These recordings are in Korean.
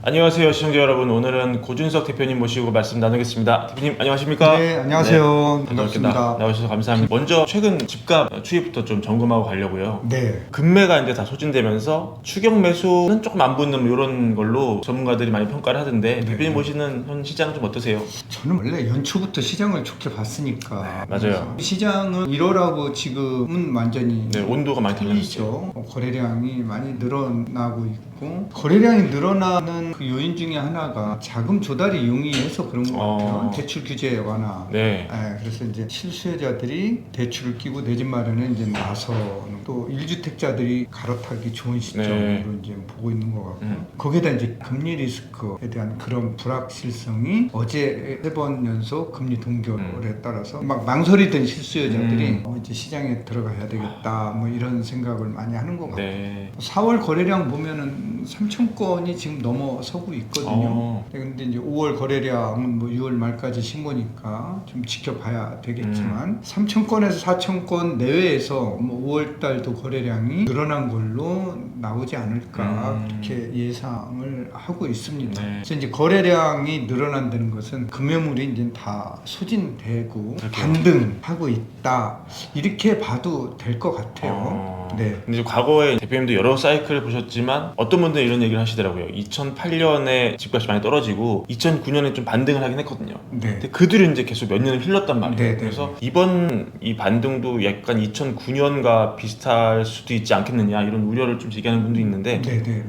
안녕하세요 시청자 여러분. 오늘은 고준석 대표님 모시고 말씀 나누겠습니다. 대표님 안녕하십니까? 네, 안녕하세요. 네, 반갑습니다. 나와주셔서 감사합니다. 먼저 최근 집값 추이부터 좀 점검하고 가려고요. 네. 금매가 이제 다 소진되면서 추격 매수는 조금 안 붙는 이런 걸로 전문가들이 많이 평가를 하던데 대표님 보시는 현 시장 좀 어떠세요? 저는 원래 연초부터 시장을 좋게 봤으니까. 맞아요. 시장은 1월하고 지금은 완전히 네, 온도가 많이 달라졌죠. 틀리죠. 거래량이 많이 늘어나고 있고, 거래량이 늘어나는 그 요인 중에 하나가 자금 조달이 용이해서 그런 것 같아요. 대출 규제 완화. 네. 그래서 이제 실수요자들이 대출을 끼고 내 집 마련에 이제 나서는, 또 1주택자들이 갈아타기 좋은 시점으로 이제 보고 있는 것 같고, 거기에다 이제 금리 리스크에 대한 그런 불확실성이 어제 3번 연속 금리 동결에 따라서 막 망설이던 실수요자들이 이제 시장에 들어가야 되겠다 뭐 이런 생각을 많이 하는 것 같아요. 네. 4월 거래량 보면은 3천 건이 지금 넘어서고 있거든요. 근데 이제 5월 거래량은 뭐 6월 말까지 신고니까 좀 지켜봐야 되겠지만 3천 건에서 4천 건 내외에서 뭐 5월 달도 거래량이 늘어난 걸로 나오지 않을까 그렇게 예상을 하고 있습니다. 네. 그래서 이제 거래량이 늘어난다는 것은 금매물이 이제 다 소진되고 반등하고 있다 이렇게 봐도 될 것 같아요. 네. 근데 이제 과거에 대표님도 여러 사이클을 보셨지만 어떤 분들은 이런 얘기를 하시더라고요. 2008년에 집값이 많이 떨어지고 2009년에 좀 반등을 하긴 했거든요. 네. 근데 그 뒤로 이제 계속 몇 년을 흘렀단 말이에요. 네, 네. 그래서 이번 이 반등도 약간 2009년과 비슷할 수도 있지 않겠느냐 이런 우려를 좀 제기하는 분도 있는데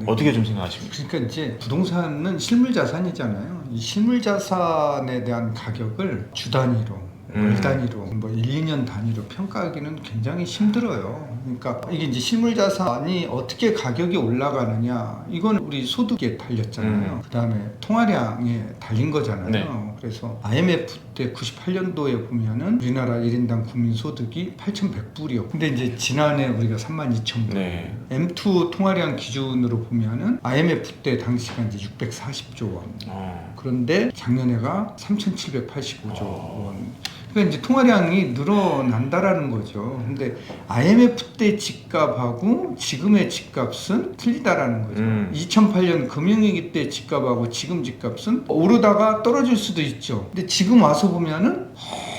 어떻게 좀 생각하십니까? 그러니까 이제 부동산은 실물 자산이잖아요. 이 실물 자산에 대한 가격을 주 단위로 월 단위로 뭐 1, 2년 단위로 평가하기는 굉장히 힘들어요. 그러니까 이게 이제 실물 자산이 어떻게 가격이 올라가느냐 이건 우리 소득에 달렸잖아요. 그다음에 통화량에 달린 거잖아요. 네. 그래서 IMF 때 98년도에 보면은 우리나라 1인당 국민 소득이 8,100불이요. 근데 이제 지난해 우리가 32,000불. 네. M2 통화량 기준으로 보면은 IMF 때 당시가 이제 640조 원. 그런데 작년에가 3,785조 원. 그러니까 이제 통화량이 늘어난다라는 거죠. 근데 IMF 때 집값하고 지금의 집값은 틀리다라는 거죠. 2008년 금융위기 때 집값하고 지금 집값은 오르다가 떨어질 수도 있죠. 근데 지금 와서 보면은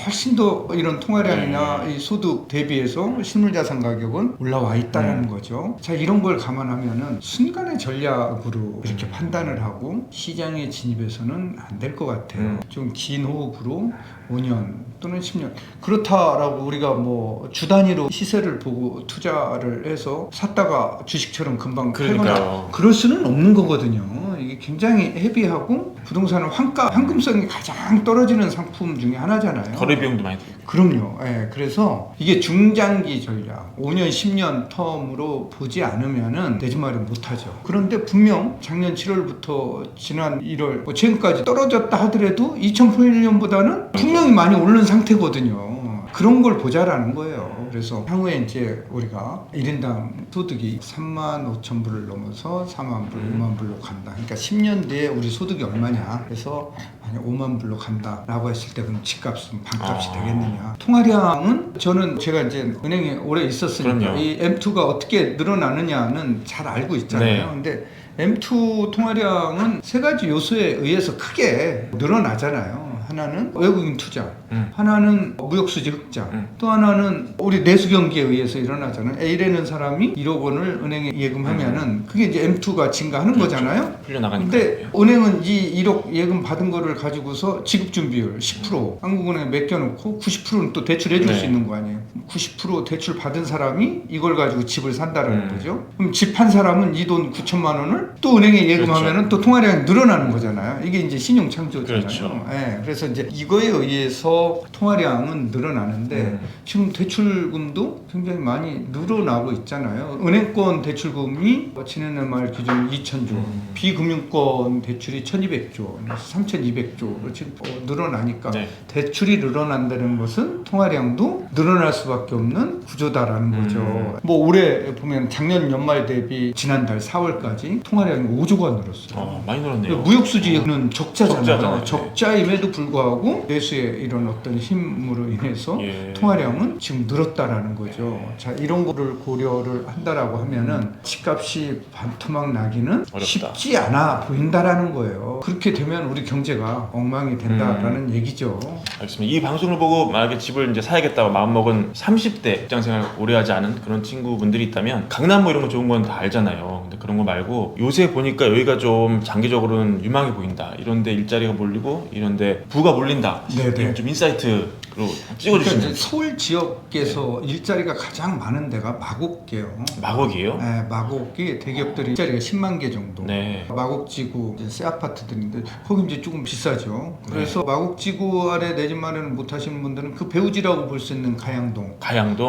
훨씬 더 이런 통화량이나 이 소득 대비해서 실물자산 가격은 올라와 있다는 거죠. 자, 이런 걸 감안하면은 순간의 전략으로 이렇게 판단을 하고 시장에 진입해서는 안 될 것 같아요. 좀 긴 호흡으로 5년 또는 10년 그렇다라고 우리가 뭐 주 단위로 시세를 보고 투자를 해서 샀다가 주식처럼 금방 팔거나 그럴 수는 없는 거거든요. 이게 굉장히 헤비하고 부동산은 황금성이 가장 떨어지는 상품 중에 하나잖아요. 거래 비용도 많이 들고. 그럼요. 그래서 이게 중장기 전략 5년 10년 텀으로 보지 않으면은 내 집 마련 못하죠. 그런데 분명 작년 7월부터 지난 1월 지금까지 떨어졌다 하더라도 2008년보다는 분명히 많이 오른 상태거든요. 그런 걸 보자라는 거예요. 그래서 향후에 이제 우리가 1인당 소득이 35,000불을 넘어서 4만 불, 5만 불로 간다. 그러니까 10년 뒤에 우리 소득이 얼마냐. 그래서 만약 5만 불로 간다라고 했을 때 그럼 집값은 반값이 되겠느냐. 통화량은 저는 제가 이제 은행에 오래 있었으니까 이 M2가 어떻게 늘어나느냐는 잘 알고 있잖아요. 근데 M2 통화량은 세 가지 요소에 의해서 크게 늘어나잖아요. 하나는 외국인 투자, 하나는 무역수지 흑자, 또 하나는 우리 내수 경기에 의해서 일어나잖아요. A라는 사람이 1억 원을 은행에 예금하면은 그게 이제 M2가 증가하는 거잖아요. 풀려나가니까. 근데 은행은 이 1억 예금 받은 거를 가지고서 지급 준비율 10% 한국은행에 맡겨놓고 90%는 또 대출해 줄 수 있는 거 아니에요. 90% 대출 받은 사람이 이걸 가지고 집을 산다라는 거죠. 그럼 집 한 사람은 이 돈 9천만 원을 또 은행에 예금하면은 또 통화량이 늘어나는 거잖아요. 이게 이제 신용 창조잖아요. 그래서 이제 이거에 의해서 통화량은 늘어나는데 지금 대출금도 굉장히 많이 늘어나고 있잖아요. 은행권 대출금이 지난해 말 기준 2,000조, 비금융권 대출이 1,200조, 3,200조로 지금 늘어나니까 대출이 늘어난다는 것은 통화량도 늘어날 수밖에 없는 구조다라는 거죠. 뭐 올해 보면 작년 연말 대비 지난달 4월까지 통화량이 5조가 늘었어요. 많이 늘었네요. 무역수지는 적자잖아요. 적자임에도 불구하고 불구하고 내수의 이런 어떤 힘으로 인해서 예. 통화량은 지금 늘었다라는 거죠. 자, 이런 거를 고려를 한다라고 하면은 집값이 반토막 나기는 어렵다. 쉽지 않아 보인다라는 거예요. 그렇게 되면 우리 경제가 엉망이 된다라는 얘기죠. 알겠습니다. 이 방송을 보고 만약에 집을 이제 사야겠다고 마음먹은 30대 직장생활 오래 하지 않은 그런 친구분들이 있다면 강남 뭐 이런 거 좋은 건 다 알잖아요. 근데 그런 거 말고 요새 보니까 여기가 좀 장기적으로는 유망해 보인다. 이런데 일자리가 몰리고 이런데 부가 몰린다. 네네. 이런 좀 인사이트로 찍어주시면. 그러니까 서울 지역에서 일자리가 가장 많은 데가 마곡계요. 마곡이에요? 네, 마곡이 대기업들이 일자리가 10만 개 정도. 네. 마곡지구 이제 새 아파트들인데 거기 이제 조금 비싸죠. 그래서 마곡지구 아래 내 집 마련을 못 하시는 분들은 그 배우지라고 볼 수 있는 가양동?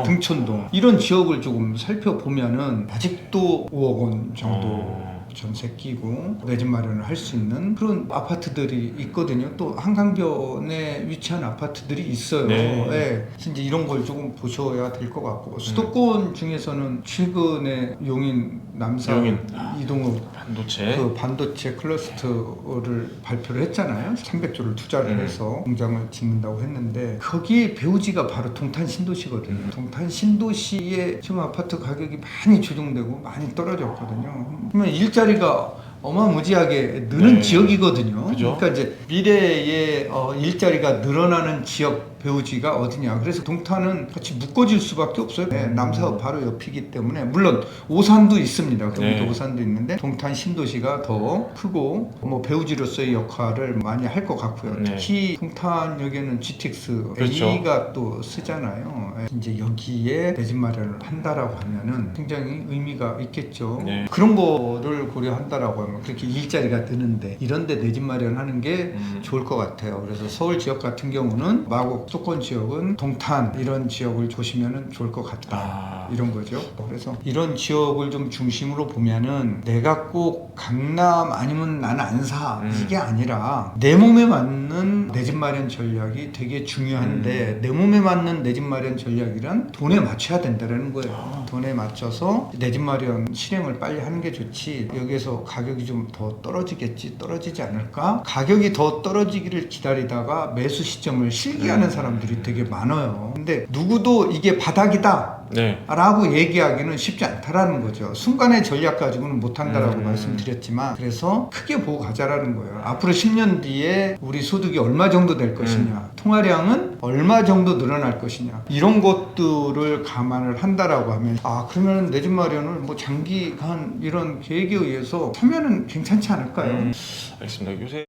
등촌동 이런 지역을 조금 살펴보면은 아직도 5억 원 정도 전세 끼고 내 집 마련을 할 수 있는 그런 아파트들이 있거든요. 또 한강변에 위치한 아파트들이 있어요. 네. 네. 이제 이런 걸 조금 보셔야 될 것 같고 수도권 중에서는 최근에 용인 남산 이동욱 반도체. 그 반도체 클러스터를 발표를 했잖아요. 300조를 투자를 해서 공장을 짓는다고 했는데 거기 배우지가 바로 동탄 신도시거든요. 동탄 신도시의 지금 아파트 가격이 많이 조정되고 많이 떨어졌거든요. 그러면 일자리가 어마무지하게 느는 네. 지역이거든요. 그죠? 그러니까 이제 미래에 일자리가 늘어나는 지역 배우지가 어디냐. 그래서 동탄은 같이 묶어질 수밖에 없어요. 네, 남사읍 바로 옆이기 때문에 물론 오산도 있습니다. 경기도 네. 오산도 있는데 동탄 신도시가 더 크고 뭐 배우지로서의 역할을 많이 할 것 같고요. 네. 특히 동탄역에는 GTX 그렇죠. A가 또 쓰잖아요. 이제 여기에 내 집 마련을 한다라고 하면은 굉장히 의미가 있겠죠. 네. 그런 거를 고려한다라고 하면 그렇게 일자리가 드는데 이런데 내 집 마련하는 게 좋을 것 같아요. 그래서 서울 지역 같은 경우는 마곡 수도권 지역은 동탄 이런 지역을 보시면은 좋을 것 같다. 이런 거죠. 그래서 이런 지역을 좀 중심으로 보면은 내가 꼭 강남 아니면 나는 안 사 이게 아니라 내 몸에 맞는 내 집 마련 전략이 되게 중요한데 내 몸에 맞는 내 집 마련 전략이란 돈에 맞춰야 된다는 거예요. 돈에 맞춰서 내 집 마련 실행을 빨리 하는 게 좋지 여기에서 가격이 좀 더 떨어지지 않을까? 가격이 더 떨어지기를 기다리다가 매수 시점을 실기하는 사람들이 되게 많아요. 근데 누구도 이게 바닥이다 네. 라고 얘기하기는 쉽지 않다라는 거죠. 순간의 전략 가지고는 못한다라고 말씀드렸지만 그래서 크게 보고 가자라는 거예요. 앞으로 10년 뒤에 우리 소득이 얼마 정도 될 것이냐 통화량은 얼마 정도 늘어날 것이냐 이런 것들을 감안을 한다라고 하면 그러면 내 집 마련을 뭐 장기간 이런 계획에 의해서 하면은 괜찮지 않을까요? 알겠습니다. 요새